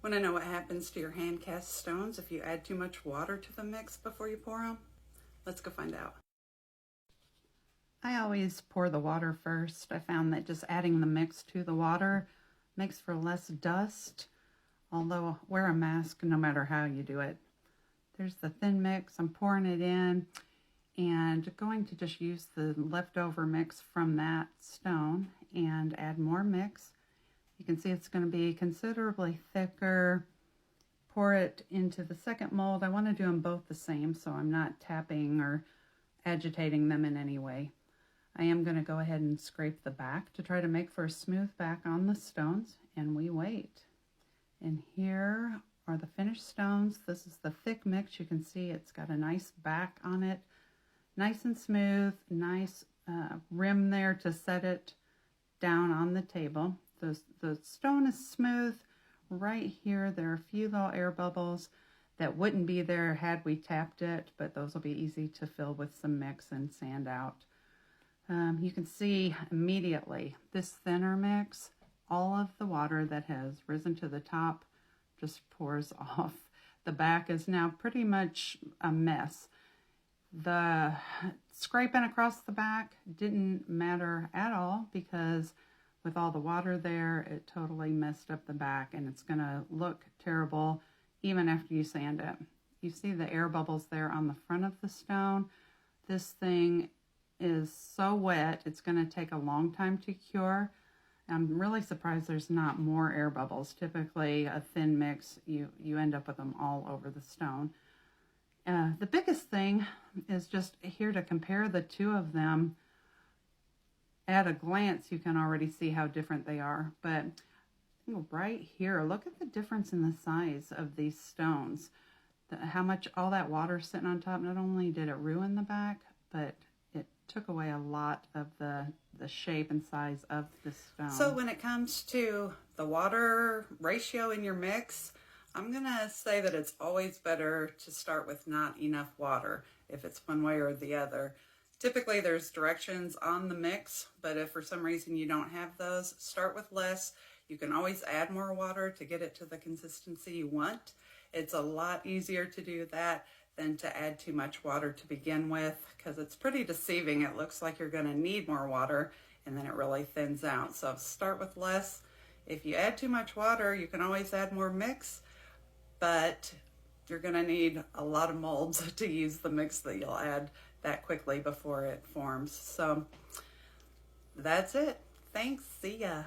Want to know what happens to your hand cast stones if you add too much water to the mix before you pour them? Let's go find out. I always pour the water first. I found that just adding the mix to the water makes for less dust, although wear a mask no matter how you do it. There's the thin mix. I'm pouring it in and going to just use the leftover mix from that stone and add more mix. You can see it's going to be considerably thicker. Pour it into the second mold. I want to do them both the same, so I'm not tapping or agitating them in any way. I am going to go ahead and scrape the back to try to make for a smooth back on the stones, and we wait. And here are the finished stones. This is the thick mix. You can see it's got a nice back on it, nice and smooth, nice rim there to set it down on the table. The stone is smooth. Right here, there are a few little air bubbles that wouldn't be there had we tapped it, but those will be easy to fill with some mix and sand out. You can see immediately this thinner mix, all of the water that has risen to the top just pours off. The back is now pretty much a mess. The scraping across the back didn't matter at all because with all the water there, it totally messed up the back, and it's going to look terrible even after you sand it. You see the air bubbles there on the front of the stone. This thing is so wet, it's going to take a long time to cure. I'm really surprised there's not more air bubbles. Typically, a thin mix, you end up with them all over the stone. The biggest thing is just here to compare the two of them. At a glance, you can already see how different they are, but right here, look at the difference in the size of these stones. How much all that water sitting on top, not only did it ruin the back, but it took away a lot of the shape and size of the stone. So when it comes to the water ratio in your mix, I'm gonna say that it's always better to start with not enough water if it's one way or the other. Typically there's directions on the mix, but if for some reason you don't have those, start with less. You can always add more water to get it to the consistency you want. It's a lot easier to do that than to add too much water to begin with, because it's pretty deceiving. It looks like you're going to need more water and then it really thins out. So start with less. If you add too much water, you can always add more mix, but you're going to need a lot of molds to use the mix that you'll add that quickly before it forms. So that's it. Thanks. See ya.